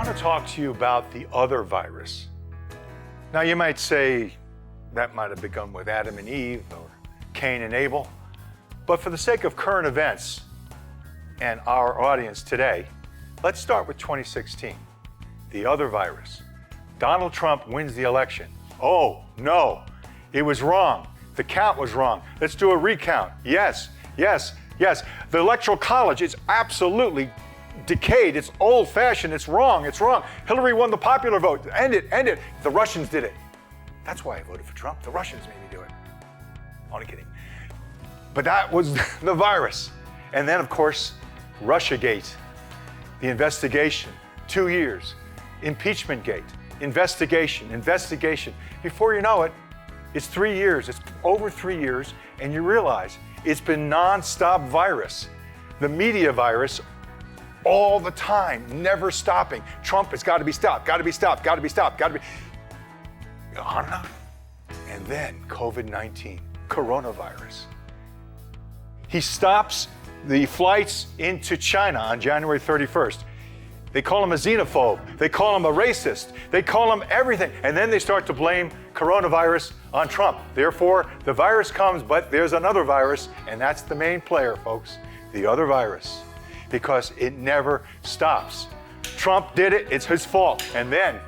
want to talk to you about the other virus. Now you might say that might have begun with Adam and Eve or Cain and Abel, but for the sake of current events and our audience today, let's start with 2016, the other virus. Donald Trump wins the election. Oh, no, it was wrong. The count was wrong. Let's do a recount. Yes. The Electoral College is absolutely decayed. It's old-fashioned. It's wrong. Hillary won the popular vote. End it. The Russians did it. That's why I voted for Trump. The Russians made me do it. Only kidding. But that was the virus. And then, of course, Russiagate, the investigation, 2 years, Impeachment-gate, investigation. Before you know it, it's 3 years. It's over 3 years, and you realize it's been non-stop virus. The media virus all the time, never stopping. Trump has got to be stopped. On and on. And then COVID-19, coronavirus. He stops the flights into China on January 31st. They call him a xenophobe. They call him a racist. They call him everything. And then they start to blame coronavirus on Trump. Therefore, the virus comes, but there's another virus, and that's the main player, folks, the other virus, because it never stops. Trump did it, it's his fault. And then,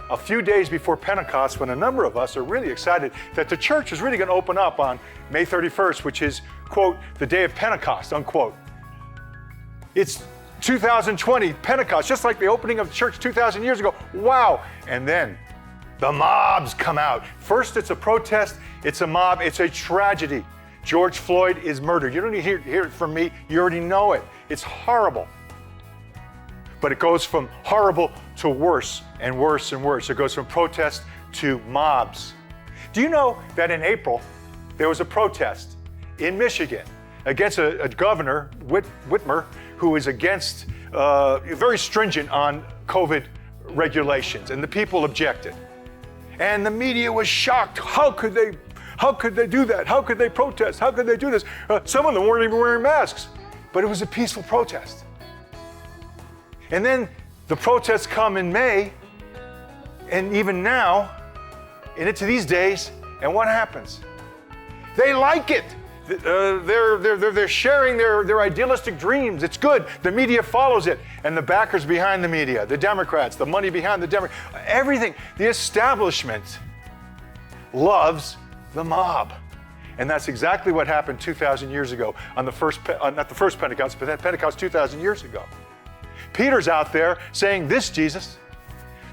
a few days before Pentecost, when a number of us are really excited that the church is really going to open up on May 31st, which is, quote, the day of Pentecost, unquote. It's 2020, Pentecost, just like the opening of the church 2,000 years ago. Wow. And then the mobs come out. First, it's a protest, it's a mob, it's a tragedy. George Floyd is murdered. You don't need to hear it from me. You already know it. It's horrible. But it goes from horrible to worse and worse and worse. It goes from protest to mobs. Do you know that in April, there was a protest in Michigan against a governor, Whitmer, who is against, very stringent on COVID regulations, and the people objected. And the media was shocked. How could they do that? How could they protest? How could they do this? Some of them weren't even wearing masks, but it was a peaceful protest. And then the protests come in May, and even now, and into these days, and what happens? They like it. They're sharing their idealistic dreams. It's good. The media follows it. And the backers behind the media, the Democrats, the money behind the Democrats, everything. The establishment loves the mob. And that's exactly what happened 2,000 years ago on the first, not the first Pentecost, but that Pentecost 2,000 years ago. Peter's out there saying, this Jesus,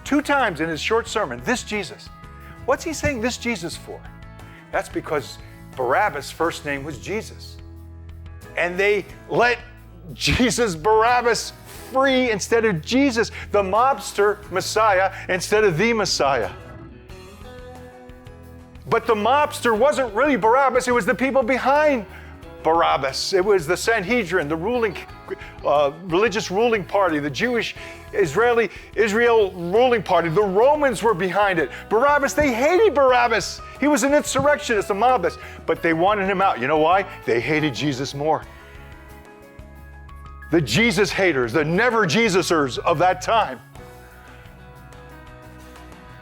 2 times in his short sermon, this Jesus. What's he saying this Jesus for? That's because Barabbas' first name was Jesus. And they let Jesus Barabbas free instead of Jesus, the mobster Messiah, instead of the Messiah. But the mobster wasn't really Barabbas, it was the people behind Barabbas. It was the Sanhedrin, the ruling, religious ruling party, the Jewish Israel ruling party. The Romans were behind it. Barabbas, they hated Barabbas. He was an insurrectionist, a mobist, but they wanted him out. You know why? They hated Jesus more. The Jesus haters, the never Jesusers of that time.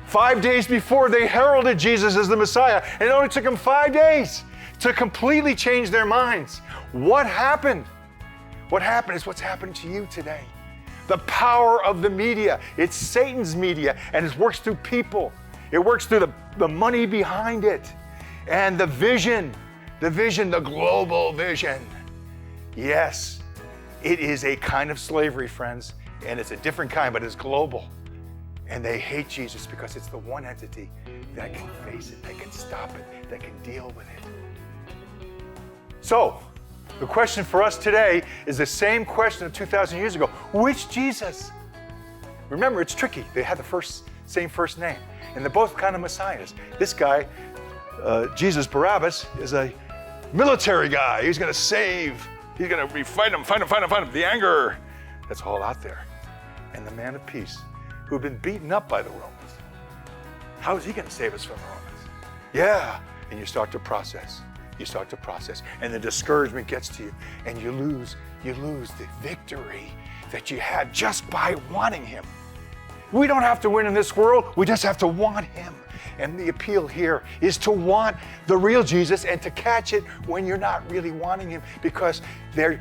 5 days before, they heralded Jesus as the Messiah, and it only took them 5 days to completely change their minds. What happened? What happened is what's happening to you today. The power of the media. It's Satan's media, and it works through people. It works through the money behind it. And the vision, the global vision. Yes, it is a kind of slavery, friends, and it's a different kind, but it's global. And they hate Jesus because it's the one entity that can face it, that can stop it, that can deal with it. So, the question for us today is the same question of 2,000 years ago. Which Jesus? Remember, it's tricky. They had the same first name, and they're both kind of messiahs. This guy, Jesus Barabbas, is a military guy. He's going to save. He's going to fight him. The anger, that's all out there. And the man of peace, who had been beaten up by the Romans. How is he going to save us from the Romans? Yeah, and you start to process. And the discouragement gets to you, and you lose the victory that you had just by wanting him. We don't have to win in this world. We just have to want him. And the appeal here is to want the real Jesus and to catch it when you're not really wanting him because they're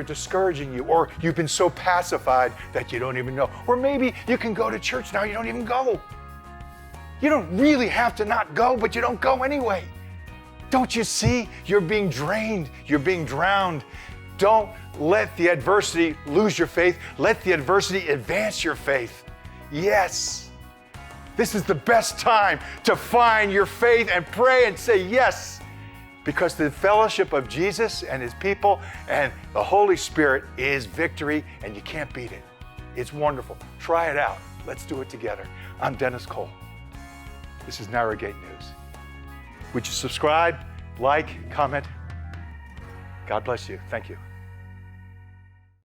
discouraging you, or you've been so pacified that you don't even know. Or maybe you can go to church now, you don't even go. You don't really have to not go, but you don't go anyway. Don't you see? You're being drained. You're being drowned. Don't let the adversity lose your faith. Let the adversity advance your faith. Yes. This is the best time to find your faith and pray and say yes, because the fellowship of Jesus and his people and the Holy Spirit is victory, and you can't beat it. It's wonderful. Try it out. Let's do it together. I'm Dennis Cole. This is Narrow Gate News. Would you subscribe, like, comment? God bless you. Thank you.